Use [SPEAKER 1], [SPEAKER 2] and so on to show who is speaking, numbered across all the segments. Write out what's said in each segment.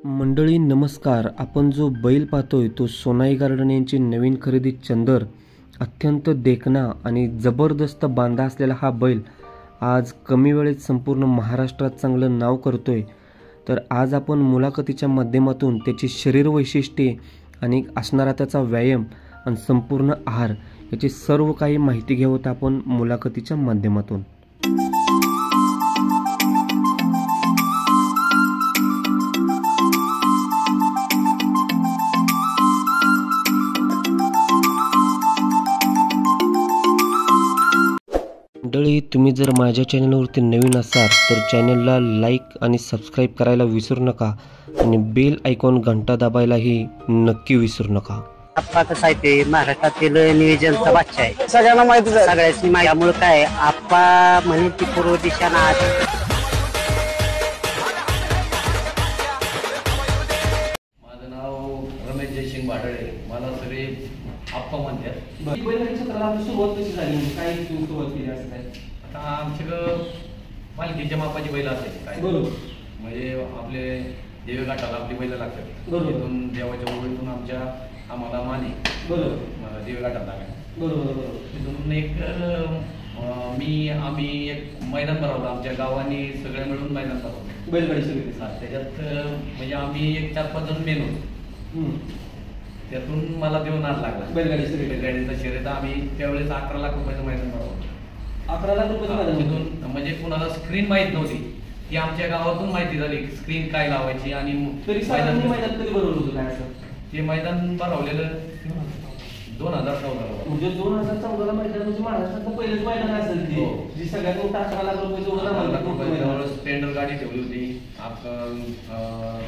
[SPEAKER 1] मंडळी नमस्कार. आपण जो बैल पाहतोय तो सोनाई गार्डन यांची नवीन खरेदी चंदर. अत्यंत देखणा आणि जबरदस्त बांधा असलेला हा बैल आज कमी वेळेत संपूर्ण महाराष्ट्रात चांगलं नाव करतोय. तर आज आपण मुलाखतीच्या माध्यमातून त्याची शरीर वैशिष्ट्ये आणि असणारा त्याचा व्यायाम आणि संपूर्ण आहार याची सर्व काही माहिती घेऊत आपण मुलाखतीच्या माध्यमातून. मंडळी तुम्ही जर माझ्या चॅनलवरती नवीन असाल तर चॅनलला लाईक आणि सबस्क्राईब करायला विसरू नका आणि बेल आयकॉन घंटा दाबायलाही नक्की विसरू नका.
[SPEAKER 2] आप्पा कसं आहे ते महाराष्ट्रातील नियोजनचा बादशाह आहे,
[SPEAKER 3] सगळ्यांना माहितीच आहे.
[SPEAKER 2] सगळ्यांनी माहिती. त्यामुळे काय आप्पा म्हणे ती पूर्व दिशा ना.
[SPEAKER 4] माझं नाव रमेश जयसिंग भाडळे, मला सगळे आप्पा म्हणतात.
[SPEAKER 1] सुरुवात कशी झाली, काय सुरुवात केली असं काय?
[SPEAKER 4] आता आमच्याकडं मालकीच्या मापाची बैल असायची काय,
[SPEAKER 1] बरोबर.
[SPEAKER 4] म्हणजे आपले देवे घाटाला आपली बैल लागतात.
[SPEAKER 1] बरोबर.
[SPEAKER 4] तिथून देवाच्या ओळीतून आम्हाला माने
[SPEAKER 1] बरोबर
[SPEAKER 4] देवे घाटात लागाय.
[SPEAKER 1] बरोबर.
[SPEAKER 4] तिथून आम्ही एक मैदान भरवलं, आमच्या गावाने सगळे मिळून मैदान भरवलं
[SPEAKER 1] बैलगाडी सगळी.
[SPEAKER 4] त्याच्यात म्हणजे आम्ही एक 4-5 जण मेन होतो. त्यातून मला देव नाद लागला
[SPEAKER 1] बैलगाडी सगळी.
[SPEAKER 4] बैलगाडीचा शर्यत आम्ही त्यावेळेस 11 लाख रुपयाचं मैदान भरवलं.
[SPEAKER 1] 11 लाख रुपये
[SPEAKER 4] तिथून म्हणजे कुणाला स्क्रीन माहीत नव्हती, ती आमच्या गावातून माहिती झाली स्क्रीन काय लावायची. आणि
[SPEAKER 1] मैदान कधी भरवलं होतं काय असं?
[SPEAKER 4] ते मैदान भरवलेलं 2014
[SPEAKER 1] म्हणजे 2014 मैदान म्हणजे महाराष्ट्राचं पहिलंच मैदान असेल ते, जी सगळ्यात मोठं 11 लाख रुपये
[SPEAKER 4] स्प्लेंडर गाडी ठेवली होती.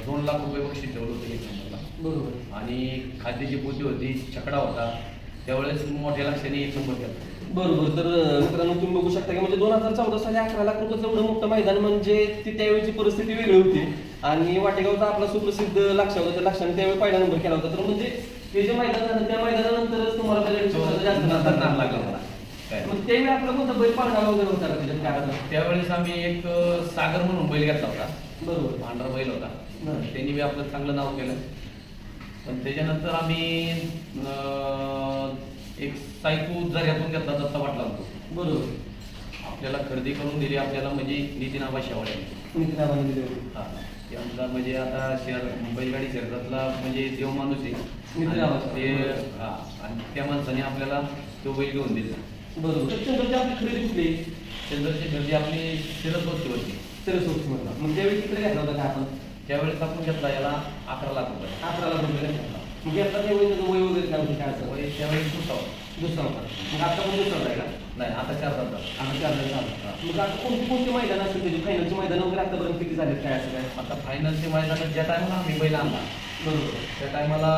[SPEAKER 4] 2 लाख रुपये बक्षीस ठेवलं होतं एक नंबरला.
[SPEAKER 1] बरोबर.
[SPEAKER 4] आणि खाद्याची पोती होती, छकडा होता. त्यावेळेस मोठ्या लक्षाने 1 नंबर केला.
[SPEAKER 1] बरोबर. तर मित्रांनो तुम्ही बघू शकता की म्हणजे 2014 साली 11 लाख रुपयाचं एवढं मोठं मैदान म्हणजे ती त्यावेळीची परिस्थिती वेगळी होती. आणि वाटेगावचा आपला सुप्रसिद्ध लक्ष होता, त्या लक्षाने त्यावेळी पहिला नंबर केला होता. तर म्हणजे ते जे मैदान झालं त्या मैदानानंतरच तुम्हाला जास्त
[SPEAKER 4] नाद लागला मला.
[SPEAKER 1] मग त्यावेळी आपला कोणता बैल पाळणा वगैरे होता का त्याच्यात काय?
[SPEAKER 4] त्यावेळेस आम्ही एक सागर म्हणून बैल घेतला होता.
[SPEAKER 1] बरोबर.
[SPEAKER 4] पांढरा बैल होता, त्यांनी बी आपलं चांगलं नाव केलं. पण त्याच्यानंतर आम्ही एक सायकू जर्यातून घेतला, दत्ता पाटला होतो.
[SPEAKER 1] बरोबर.
[SPEAKER 4] आपल्याला खरेदी करून दिली आपल्याला म्हणजे नितीन आबा शेवाळे.
[SPEAKER 1] नितीन आबांनी दिली.
[SPEAKER 4] हा, ते आमचा म्हणजे आता बैलगाडी शर्यतातला म्हणजे देव माणूस आहे. ते आणि त्या माणसाने आपल्याला तो बैल घेऊन दिला.
[SPEAKER 1] बरोबर. चंद्रची आपली खरेदी कुठली?
[SPEAKER 4] चंद्रची खरेदी आपली शिरसवस्ती होती.
[SPEAKER 1] शिरसवस्तीमधला. मग त्यावेळी किती घेतला होता काय आपण?
[SPEAKER 4] त्यावेळेस आपण घेतला याला 11 लाख रुपये.
[SPEAKER 1] 11 लाख रुपये घेतला. मग घेतला त्यावेळी त्याचं वय वगैरे काय होतं काय असं?
[SPEAKER 4] वय त्यावेळेस
[SPEAKER 1] दुसरा होता. मग आता पण दुसरा राहिला?
[SPEAKER 4] नाही, आता 4 झाला.
[SPEAKER 1] आता 4 झाला. मग आता कोणती मैदान असतील त्याची? फायनलची मैदान वगैरे आतापर्यंत किती झाले काय असं काय?
[SPEAKER 4] आता फायनलचे मैदान ज्या टायमाला आम्ही बैल आणला,
[SPEAKER 1] बरोबर,
[SPEAKER 4] त्या टायमाला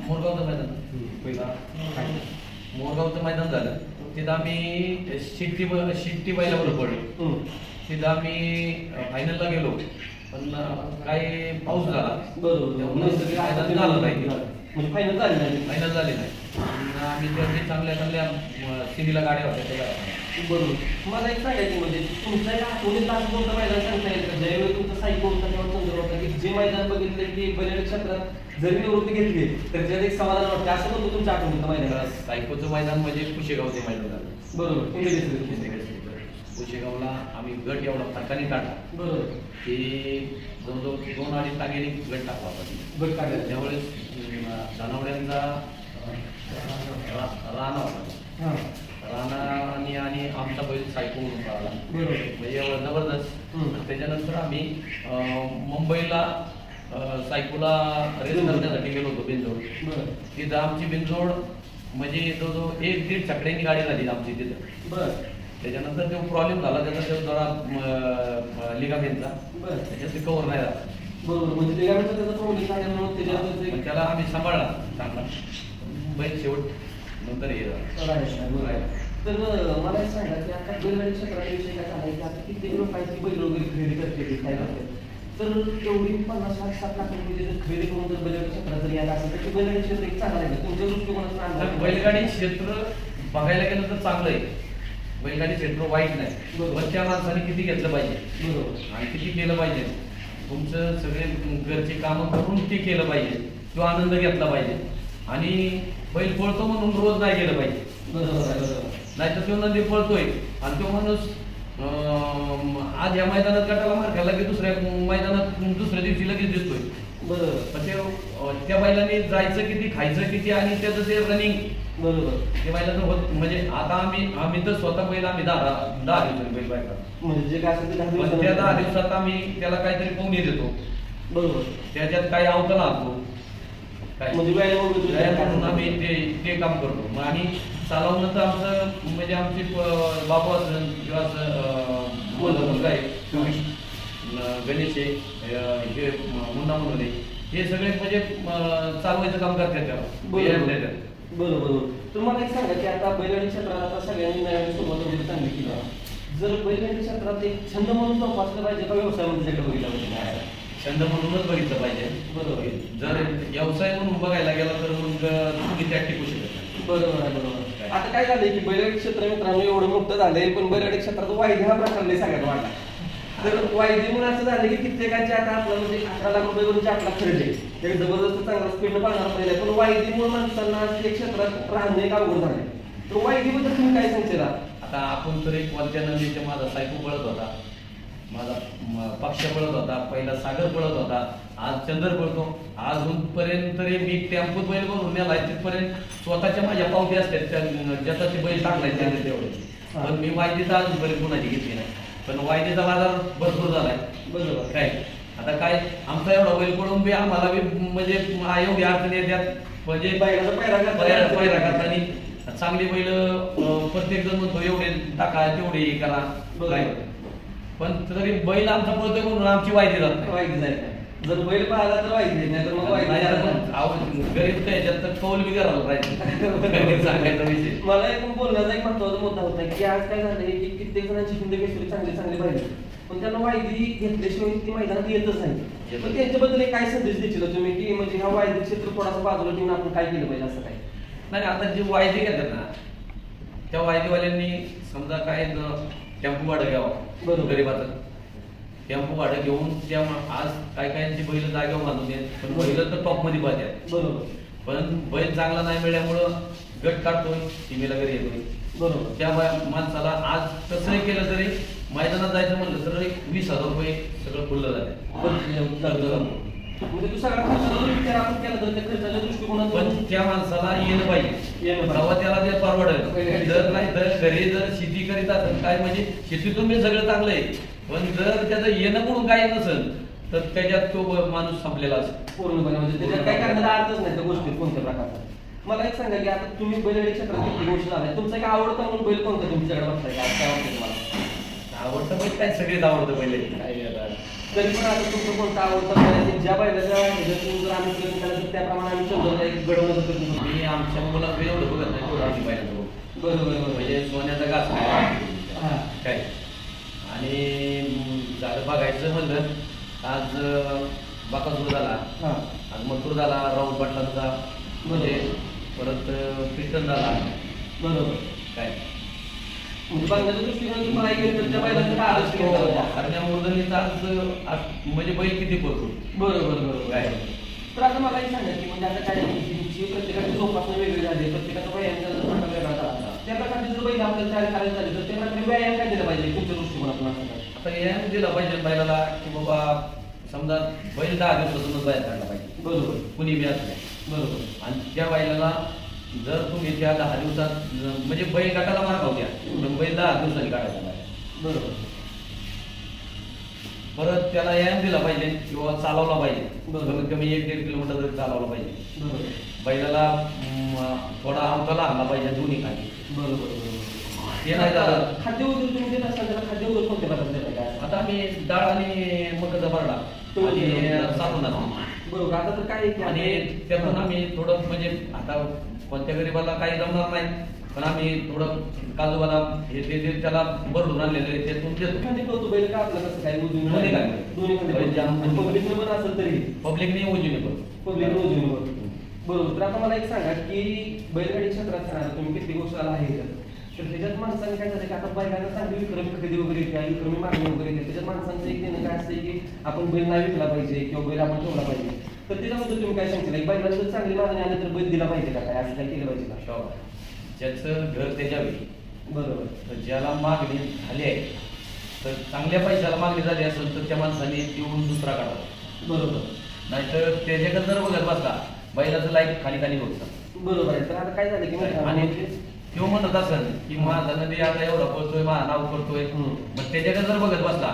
[SPEAKER 4] मोरगावचं मैदान पहिला मोरगावचं मैदान झालं. तिथं आम्ही शिट्टी बैलावर पडलो. तिथं आम्ही फायनलला गेलो, पण काही पाऊस झाला.
[SPEAKER 1] बरोबर.
[SPEAKER 4] झालं नाही,
[SPEAKER 1] म्हणजे फायनल झाली नाही.
[SPEAKER 4] फायनल झाली नाही. आम्ही त्या चांगल्या सिटीला गाड्या होत्या त्या.
[SPEAKER 1] बरोबर. मला एक सांगायचं म्हणजे तुमच्या आठवणीत असं कोणतं मैदान सांगता येईल का ज्यावेळी तुमचा सायको होता किंवा चंद्र होता की जे मैदान बघितलं की बैलगाडी क्षेत्रात जरी निवृत्ती घेतली तर त्यात एक समाधान वाटतं, असं कोणतं तुमच्या आठवणीत मैदान?
[SPEAKER 4] सायकोचं मैदान म्हणजे कुशेगावचं मैदान झालं.
[SPEAKER 1] बरोबर.
[SPEAKER 4] कुशेगावला आम्ही गट एवढा टाकाने टाकला.
[SPEAKER 1] बरोबर.
[SPEAKER 4] ते जवळजवळ 2-2.5 टाकेने गट टाकला होता.
[SPEAKER 1] गट टाकला.
[SPEAKER 4] त्यावेळेस धनावड्यांचा राणा होता. राणा आणि आमचा बैल सायको म्हणून पळाला. म्हणजे एवढं जबरदस्त. त्याच्यानंतर आम्ही मुंबईला सायकोला रेस करण्यासाठी गेलो होतो बिनजोड. तिथं आमची बिनजोड म्हणजे जवळजवळ 1-1.5 चकड्यांनी गाडी झाली आमची तिथं. त्याच्यानंतर तो प्रॉब्लेम झाला त्याचा, तो जरा लिगामेंटचा, त्याच्यात कव्हर नाही झाला.
[SPEAKER 1] बरोबर. म्हणजे लिगामेंटचा त्याचा प्रॉब्लेम झाल्यामुळे त्याला
[SPEAKER 4] आम्ही सांभाळला चांगला बैल शेवट नंतर हे झालं.
[SPEAKER 1] तर मला एक सांगा की आता बैलगाडी क्षेत्राविषयी काय सांगायचं की आता कित्येक लोकांची बैल वगैरे खरेदी करते काय करते, तर एवढी 50 लाख 7 लाख रुपये जर खरेदी करून जर बैलगाडी क्षेत्रात जर यायला असेल तर बैलगाडी क्षेत्र एक चांगलं आहे तुमच्या दृष्टिकोनातून?
[SPEAKER 4] बैलगाडी क्षेत्र बघायला गेलं तर चांगलं आहे, बैलगाडी क्षेत्र वाईट नाही. पण त्या माणसाने किती घेतलं पाहिजे आणि किती केलं पाहिजे तुमचं सगळे घरची कामं करून ते केलं पाहिजे, तो आनंद घेतला पाहिजे. आणि बैल पळतो म्हणून रोज नाही गेलं पाहिजे. नाही तर तो नंदी पळतोय आणि तो माणूस आज या मैदानात गटाला मार खायला की दुसऱ्या मैदानात दुसऱ्या दिवशी लगेच दिसतोय.
[SPEAKER 1] बरोबर.
[SPEAKER 4] पण त्या बैलाने जायचं किती, खायचं किती आणि त्याचं ते रनिंग
[SPEAKER 1] बरोबर
[SPEAKER 4] ते बैलाचं होत. म्हणजे आता आम्ही तर स्वतः बैल आम्ही 10 दिवसांनी बैल बायका
[SPEAKER 1] म्हणजे काय असेल ते 10
[SPEAKER 4] पण त्या 10 दिवसात आम्ही त्याला काहीतरी पोहणी देतो.
[SPEAKER 1] बरोबर.
[SPEAKER 4] त्याच्यात काही अवताला आणतो काय
[SPEAKER 1] म्हणजे
[SPEAKER 4] म्हणून आम्ही ते काम करतो. मग आणि चालवणं तर आमचं म्हणजे आमचे बाबू असेल किंवा मुलगा आहे गणेश आहे, हे मुन्ना म्हणून आहे, हे सगळे म्हणजे चालवायचं काम करतात त्याला.
[SPEAKER 1] बरोबर. तर मला एक सांगा की आता बैलगाडी क्षेत्रात आता सगळ्यांनी नव्याने सुरुवात वगैरे चांगली केली. जर बैलगाडी क्षेत्रात एक छंद म्हणून जोपासलं पाहिजे का व्यवसाय म्हणून त्याच्याकडे बघितला पाहिजे?
[SPEAKER 4] छंद म्हणूनच बघितलं पाहिजे.
[SPEAKER 1] बरोबर.
[SPEAKER 4] जर व्यवसाय म्हणून बघायला गेला तर मग तुम्ही त्या टिकू शकत नाही.
[SPEAKER 1] बरोबर आहे. बरोबर. आता काय झालंय की बैलगाडी क्षेत्र मित्रांनो एवढं मोठं झालंय, पण बैलगाडी क्षेत्रात वायदे हा प्रकार लय सगळ्यात वाढला. तर वायदे म्हणून असं झालं की कित्येकांचे आता आपलं म्हणजे 11 लाख रुपये आपला खर्च आहे, एक जबरदस्त चांगला स्पीडनं पाळणार पाहिजे, पण वायदेमुळे माणसांना त्या क्षेत्रात राहणं एक अवघड झालंय. तर वायदेबद्दल तुम्ही काय सांगता?
[SPEAKER 4] आता आपण तर एक वरच्या नदीचे माझा सायकू पळत होता, माझा पक्ष पळत होता, पहिला सागर पळत होता, आज चंद्र पळतो. अजूनपर्यंत तरी मी टेम्पोत बैल बनवून नेलाय तिथपर्यंत स्वतःच्या माझ्या पावती असतात ज्याचा ते बैल टाकलाय त्याने तेवढे. पण मी वायदेचा अजूनपर्यंत कोणाची घेतली नाही. पण वायदेचा बाजार भरपूर झालाय. बरोबर. काय आता काय आमचा एवढा बैल पळून बी आम्हाला बी म्हणजे एवढी अडचणी येतात. म्हणजे पैरा करताना चांगली बैल प्रत्येक जण म्हणतो एवढे टाका तेवढे करा काय, पण तरी बैल आमचा पळतोय म्हणून आमची वायदी जात नाही.
[SPEAKER 1] वायदी जात नाही. जर बैल पाहिला तर वायदी नाही, तर मग
[SPEAKER 4] गरीब त्याच्यात तर कौल बी करायला पाहिजे सांगायचा विषय.
[SPEAKER 1] मला एक बोलण्याचा एक महत्वाचा मुद्दा होता की आज काय झालंय की कित्येक जणांची हिंद केसरी चांगली चांगली पाहिजे, पण त्यांना वायदी घेतल्याशिवाय ती मैदानात येतच नाही. पण त्यांच्याबद्दल एक काय संदेश द्यायची तुम्ही की म्हणजे ह्या वायदी क्षेत्र थोडासा बाजूला ठेवून आपण काय केलं पाहिजे असं काय?
[SPEAKER 4] नाही, आता जे वायदे घेतात ना त्या वायदेवाल्यांनी समजा काय टेम्पो भाडं घ्यावं. बरोबर. गरीबाचं टेम्पो भाडं घेऊन त्या आज काय कायांची बैल जागेवर बांधून येत, पण बैल तर टॉप मध्ये पाहतात. बरोबर. पण बैल चांगला नाही मिळाल्यामुळं गट काढतोय, सीमेला घरी येतोय. बरोबर. त्या माणसाला आज कसंही केलं तरी मैदानात जायचं म्हणलं तर 20,000 रुपये सगळं खुल्लं झालं. म्हणजे तू सगळा विचार आपण केला तर त्या खर्चाच्या दृष्टिकोनात पण त्या माणसाला येणं पाहिजे, तेव्हा त्याला ते परवडेल. जर नाही तर घरी जर शेती करीत असेल काय म्हणजे शेतीतून मी सगळं चांगलं आहे, पण जर त्याचं येणं म्हणून काय नसेल तर त्याच्यात तो माणूस संपलेला असेल पूर्णपणे. म्हणजे त्याच्यात काय करण्याचा अर्थच नाही त्या गोष्टीत कोणत्या प्रकारचा. मला एक सांगा की आता तुम्ही बैलगाडी क्षेत्रात किती गोष्ट झालाय, तुमचा काय आवडता म्हणून बैल कोणता तुमच्याकडे बघताय काय आवडतं तुम्हाला? आवडतं बैल काय सगळेच आवडतं पहिले काय. तरी पण आता तुमचं कोणतं आवडतं बैल ज्या बैलाच्या जर आम्ही केलं तर त्याप्रमाणे आम्ही शोधलं घडवलं होतं. मी आमच्या मुलाला एवढं बघत नाही तेवढं आम्ही पाहिजे. बरोबर. म्हणजे सोन्याचा घास काय आणि झालं बघायचं म्हणलं आज बाकासूर झाला, आज मथुर झाला, राहुल पाटलांचा म्हणजे परत कीर्तन झाला. बरोबर. काय म्हणजे बैल किती पळतो. बरोबर. बरोबर. काय तर आता मला एक सांगा की म्हणजे आता काय प्रत्येकाची जोपासना वेगळी झाली, प्रत्येकाचा व्यायाम वेगळा झाला, त्या प्रकारची जर बैल आपल्याला तयार करायला झाली तर त्या प्रकारे व्यायाम काय दिला पाहिजे तुमच्या दृष्टिकोनातून? आता व्यायाम दिला पाहिजे बैलाला की बाबा समजा बैल 10 दिवसातूनच बाहेर काढला पाहिजे. बरोबर. कुणी बी असले. बरोबर. आणि त्या बैलाला जर तुम्ही त्या 10 दिवसात म्हणजे बैल गटाला मार खाऊया पण बैल 10 दिवसांनी काढायचा पाहिजे. बरोबर. परत त्याला व्यायाम दिला पाहिजे किंवा चालवला पाहिजे. कमीत कमी 1-1.5 किलोमीटर तरी चालवलं पाहिजे. बैलाला थोडा अवकाला आणला पाहिजे दोन्ही खाली. बरोबर. हे नाही झालं खाद्य उद्योग तुम्ही देत असाल त्याला खाद्य उद्योग कोणत्या प्रकारचे? आता आम्ही डाळ आणि मकाचा भरडा आणि साबण. बरोबर. आता तर काय आणि त्यातून आम्ही थोडं म्हणजे आता कोणत्या गरीबाला काही जमणार नाही पण आम्ही थोडं काजू बदाम हे ते त्याला भरडून आणलेले त्यातून देतो. बैल का आपलं कसं काय दोन्ही पब्लिक पण असेल तरी पब्लिकने उजून पब्लिक उजून. बरोबर. तर आता मला एक सांगा की बैलगाडी क्षेत्रात तुम्ही किती गोष्ट आहे
[SPEAKER 1] तर त्याच्यात माणसाने काय झालं की आता बैलांना चांगली विक्रमी खरेदी वगैरे येते, विक्रमी मागणी वगैरे येते. त्याच्यात माणसांचं एक देणं काय असतं की आपण बैल नाही विकला पाहिजे किंवा बैल आपण ठेवला पाहिजे. तर त्याच्याबद्दल तुम्ही काय सांगता की बैलांना जर चांगली मागणी आली तर बैल दिला पाहिजे का, काय असं काय केलं पाहिजे का?
[SPEAKER 4] ज्याचं घर त्याच्या वेळी
[SPEAKER 1] बरोबर.
[SPEAKER 4] तर ज्याला मागणी झाली आहे, तर चांगल्या पैशाला मागणी झाली असेल तर त्या माणसाने येऊन दुसरा काढावा.
[SPEAKER 1] बरोबर.
[SPEAKER 4] नाहीतर त्याच्याकडे जर बघत बसला बैलाचं लाईफ खाली खाली बघतं.
[SPEAKER 1] बरोबर आहे. तर आता काय झालं की
[SPEAKER 4] आणि तो म्हणत असेल की माझा नदी आता एवढा पळतोय, माझा नाव करतोय, मग त्याच्याकडे जर बघत बसला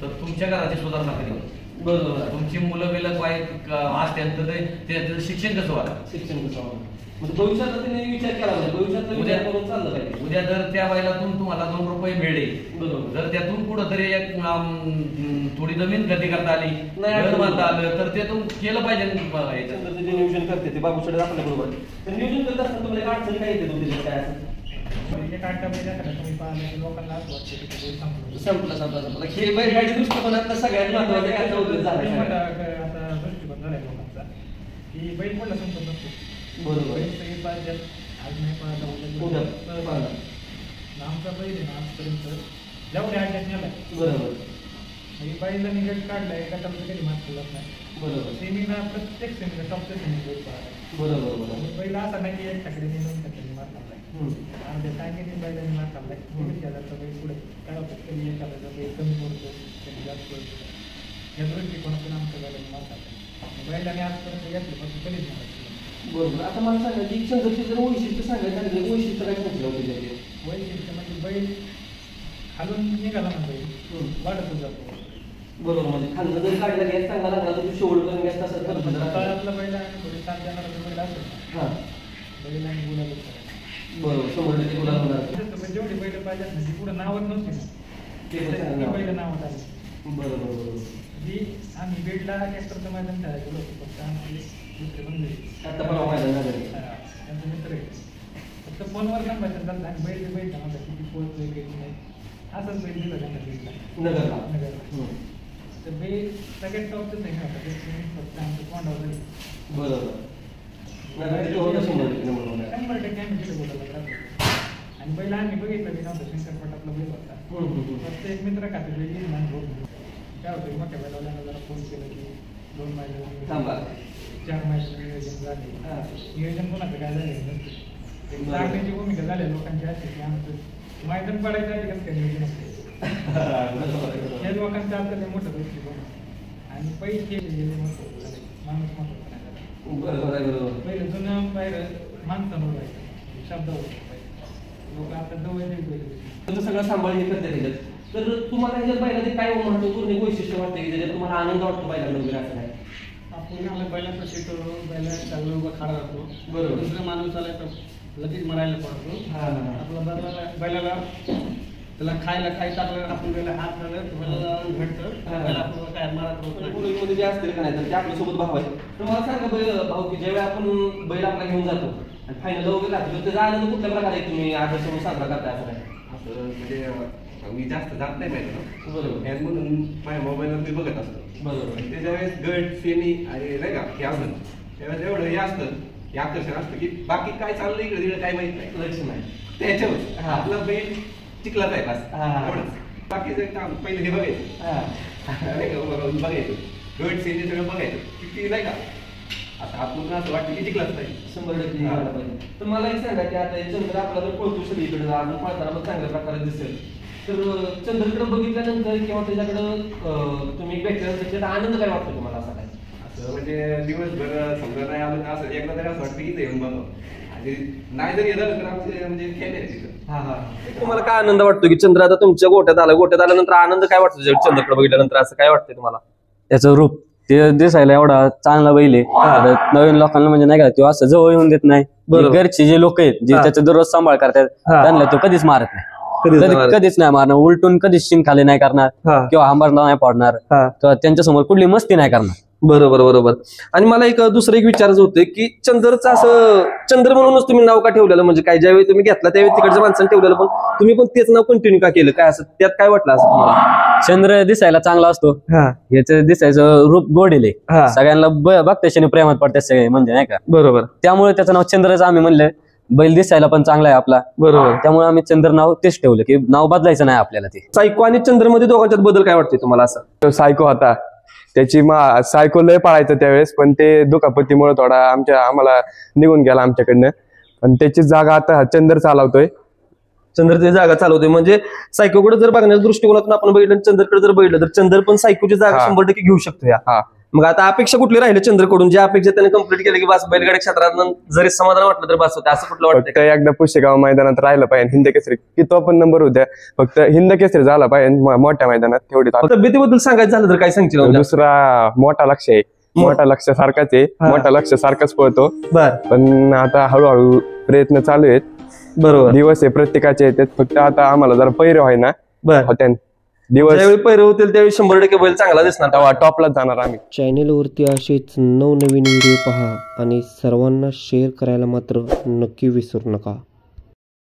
[SPEAKER 4] तर तुमच्या घराची सुधारणा कधी होईल?
[SPEAKER 1] बरोबर.
[SPEAKER 4] तुमची मुलं बिलं काय असत्यानंतर त्याचं शिक्षण कसं व्हावं?
[SPEAKER 1] शिक्षण कसं व्हावं म्हणजे भविष्याचा त्यांनी विचार केला पाहिजे, भविष्याचा विचार करून चाललं पाहिजे.
[SPEAKER 4] उद्या जर त्या बैलातून तुम्हाला 2 रुपये मिळले,
[SPEAKER 1] बरोबर,
[SPEAKER 4] जर त्यातून कुठंतरी एक थोडी जमीन खरेदी करता आली, घर बांधता आलं, तर ते तुम्ही केलं पाहिजे.
[SPEAKER 1] जे नियोजन करते ते बाबूकडे आपल्या बरोबर. तर नियोजन करत असताना तुम्हाला अडचण काय येते तुमच्या काय असं? संपलं संपलं संपलं. हे बैलगाडी दृष्टिकोनात सगळ्यात महत्वाचं काय होतं झालं
[SPEAKER 3] आता दृष्टिकोन झालाय लोकांचा की बैल पडला संपत नसतो.
[SPEAKER 1] बरोबर.
[SPEAKER 3] आज नाही पाहिला आमचा बैल आहे ना आजपर्यंत जेवढ्या आठ्यात नेलाय.
[SPEAKER 1] बरोबर.
[SPEAKER 3] बैलांनी गट काढलाय, गटाला कधी मात केलाच नाही.
[SPEAKER 1] बरोबर.
[SPEAKER 3] सेमीला प्रत्येक सेमीला टॉपच्या सेमी बैल पाहिला.
[SPEAKER 1] बरोबर बरोबर.
[SPEAKER 3] बैल असा नाही की एक टाकडे नेऊन टाकडे मार लागलाय. अर्ध्या टाकेने बैलांनी मार लागलाय. 20,000चा बैल पुढे काय होतं, कधी 1,000चा बैल कमी पडतो, कधी जास्त पडतो. या दृष्टिकोनातून आमच्या बैलांनी मार लागलाय. बैलांनी आजपर्यंत घेतल्यापासून कधीच नाही.
[SPEAKER 1] बरोबर. आता मला सांगा की चंद्रची जर वैशिष्ट्य सांगायचं झालं, वैशिष्ट्य काय सांगितलं त्याच्यात?
[SPEAKER 3] वैशिष्ट्य म्हणजे बैल खालून निघाला ना बैल वाढतच जातो.
[SPEAKER 1] बरोबर. म्हणजे खालनं जर काढला गॅस चांगला लागला तर शेवट करून गॅस तसंच करतो.
[SPEAKER 3] तळातला बैल आणि थोडी 7 जणांचा बैल असेल
[SPEAKER 1] हां
[SPEAKER 3] बैल आणि गुलाब
[SPEAKER 1] बरोबर. 100% गुलाब होणार.
[SPEAKER 3] जेवढी बैल पाहिजे म्हणजे पुढे नावच नव्हती ना, ते बैल नावात आली.
[SPEAKER 1] बरोबर बरोबर.
[SPEAKER 3] जी आम्ही बेडला ट्रॅक्टरचं मैदान खेळायला गेलो होतो, फक्त आम्ही दुसरे बंद
[SPEAKER 1] आता परवा मैदान झालं.
[SPEAKER 3] त्यांचा मित्र आहे, फक्त फोनवर काम पाहिजे चालतं आणि बैल बैल नव्हता किती पोहोचतोय काही नाही. असंच बैल दिलं त्यांना बेडला नगरला. तर बैल सगळ्यात टॉपचं नाही होता, फक्त आमचं तोंडावर झाली.
[SPEAKER 1] बरोबर.
[SPEAKER 3] 100% आम्ही तिथे बोलायला राहतो. आणि बैल आम्ही बघितलं की नव्हतं, शंकरपट आपला बैल होता. फक्त एक मित्र खाते बैल येईल आणि रोड काय होतं, मोठ्या बैलावाल्यानं जरा फोन केलं की 2 मैल 4 मैल नियोजन झाले. नियोजन कोणाचं काय झालं लागण्याची भूमिका झाल्या लोकांची अशी की आमचं मैदान पडायचं आधी कसं काय नियोजन असते. या लोकांचं आता ते मोठं दृष्टिकोन आणि पैसे गेले महत्त्वाचं झाले, माणूस महत्त्वाचं नाही झालं. पहिलं जुनं पाहिलं माणसांवर व्हायचं, शब्दावर व्हायचं. लोक आता जवळ
[SPEAKER 1] सगळं सांभाळून करते त्याच्यात. तर तुम्हाला ह्याच्यात बैलाचे काय महत्वपूर्ण वैशिष्ट्य वाटते की त्याच्यात तुम्हाला आनंद वाटतो बैलांना वगैरे असं काय?
[SPEAKER 3] आपण आम्हाला बैलाचा शिकवतो, बैला चांगलं उभा खाडा राहतो.
[SPEAKER 1] बरोबर.
[SPEAKER 3] दुसरा माणूस आला तर लगेच मरायला पडतो. आपला बैलाला त्याला खायला काही टाकलं, आपण बैला हात झालं तर बैलाला घडतं, बैला आपण काय मारत
[SPEAKER 1] मध्ये जे असतील का नाही तर ते आपल्यासोबत भाव आहे. तर मला सांगा भाऊ की ज्यावेळी आपण बैल आपला घेऊन जातो आणि फायनल वगैरे राहतो तर त्याचा आनंद कुठल्या प्रकारे तुम्ही आदर्श म्हणून साजरा करताय असं काय?
[SPEAKER 5] असं म्हणजे मी जास्त जात नाही माहिती ना.
[SPEAKER 1] बरोबर.
[SPEAKER 5] म्हणून माझ्या मोबाईलवर मी बघत असतो.
[SPEAKER 1] बरोबर.
[SPEAKER 5] त्याच्या वेळेस गट सेमी आणि नाही का हे असतं, त्यावेळेस एवढं हे असतं, हे आकर्षण असतं की बाकी काय चाललं इकडे तिकडे काय माहित नाही,
[SPEAKER 1] लक्ष नाही
[SPEAKER 5] त्याच्यावर आपला बैल चिखला आहे बस एवढंच. बाकीचं काम पहिलं हे बघायचं नाही का, बघायचं गट सेमी सगळं बघायचं किती नाही का. आता आपण असं वाटतं की जिंकलाच नाही
[SPEAKER 1] 100% जिंकायला पाहिजे. तर मला एक सांगा की आता चंद्र आपला जर पळतो सगळीकडे आपण पळताना पण चांगल्या प्रकारे दिसेल, तर चंद्रकडे बघितल्यानंतर किंवा त्याच्याकडं तुम्ही भेटल्यानंतर त्याचा आनंद काय वाटतो तुम्हाला असा काय?
[SPEAKER 5] असं म्हणजे दिवसभर समजा नाही आलं असं एकदा तरी असं वाटतं की इथे येऊन बघावं, आणि नाही जर येणार तर आमचे म्हणजे खेळ आहे तिथं.
[SPEAKER 1] तुम्हाला काय आनंद वाटतो की चंद्र आता तुमच्या गोट्यात आल्यानंतर आनंद काय वाटतो चंद्रकडे बघितल्यानंतर असं काय वाटतंय तुम्हाला?
[SPEAKER 6] त्याचं रूप ते दिसायला एवढा चांगला बैल आहे. नवीन लोकांना म्हणजे नाही का तो असं जवळ येऊन देत नाही. घरचे जे लोक आहेत जे त्याचा दररोज सांभाळ करतात त्यांना तो कधीच मारत नाही, कधीच नाही मारणार, उलटून कधीच शिंग खाली नाही करणार किंवा आंबारला नाही पडणार किंवा त्यांच्यासमोर कुठली मस्ती नाही करणार.
[SPEAKER 1] बरोबर बरोबर. आणि मला दुसरं एक विचारायचं होतं की चंद्रचं असं चंद्र म्हणूनच तुम्ही नाव का ठेवलेलं, म्हणजे काय ज्यावेळी तुम्ही घेतला त्यावेळी तिकडच्या माणसाने ठेवलेलं पण तुम्ही पण तेच नाव कंटिन्यू का केलं, काय असं त्यात काय वाटलं असं तुम्हाला?
[SPEAKER 6] चंद्र दिसायला चांगला असतो, याचं दिसायचं रूप गोडेले सगळ्यांना बघत्याशी प्रेमात पडतात सगळे म्हणजे नाही का.
[SPEAKER 1] बरोबर.
[SPEAKER 6] त्यामुळे त्याचं नाव चंद्रच आम्ही म्हणलं. बैल दिसायला पण चांगला आहे आपला,
[SPEAKER 1] बरोबर.
[SPEAKER 6] त्यामुळे आम्ही चंद्र नाव तेच ठेवलं की नाव बदलायचं नाही आपल्याला. ते
[SPEAKER 1] सायको आणि चंद्र मध्ये दोघांच्यात बदल काय वाटते तुम्हाला? असं
[SPEAKER 7] तो सायको होता, त्याची सायको लय पाळायचं त्यावेळेस, पण ते दुखापतीमुळे थोडा आम्हाला निघून गेला आमच्याकडनं, पण त्याची जागा आता चंद्र चालवतोय.
[SPEAKER 1] चंद्र ते जागा चालवतोय. म्हणजे सायकोकडे जर बघण्याच्या दृष्टिकोनातून आपण बघितलं, चंद्रकडे जर बघितलं तर चंद्र पण सायकोची जागा 100% घेऊ शकतो या. मग आता अपेक्षा कुठली राहिले चंद्रकडून? ज्या अपेक्षा त्याने कंप्लीट केलं की बस बैलगाडी क्षेत्रात जरी समाधान वाटलं तर बस होते, असं कुठलं वाटतं?
[SPEAKER 7] एकदा पुशेगाव मैदानात राहिलं पाहिजे हिंद केसरी, की तो पण नंबर होत्या, फक्त हिंद केसरी झाला पाहिजे मोठ्या मैदानात तेवढी.
[SPEAKER 1] तब्येतीबद्दल सांगायचं झालं तर काय सांगतील?
[SPEAKER 7] दुसरा मोठा लक्ष आहे, मोठा लक्ष सारखाच आहे, मोठा लक्ष सारखाच पळतो. पण आता हळूहळू प्रयत्न चालू आहेत.
[SPEAKER 1] बरोबर.
[SPEAKER 7] दिवस आहे प्रत्येकाचे येतात, फक्त आता आम्हाला जरा पैरे व्हाय ना होत्या दिवस.
[SPEAKER 1] ज्यावेळी पैरे होतील त्यावेळी 100% बैल चांगला दिसणार,
[SPEAKER 7] तेव्हा टॉपलाच जाणार आम्ही.
[SPEAKER 1] चॅनेलवरती असेच नवनवीन व्हिडिओ पहा आणि सर्वांना शेअर करायला मात्र नक्की विसरू नका.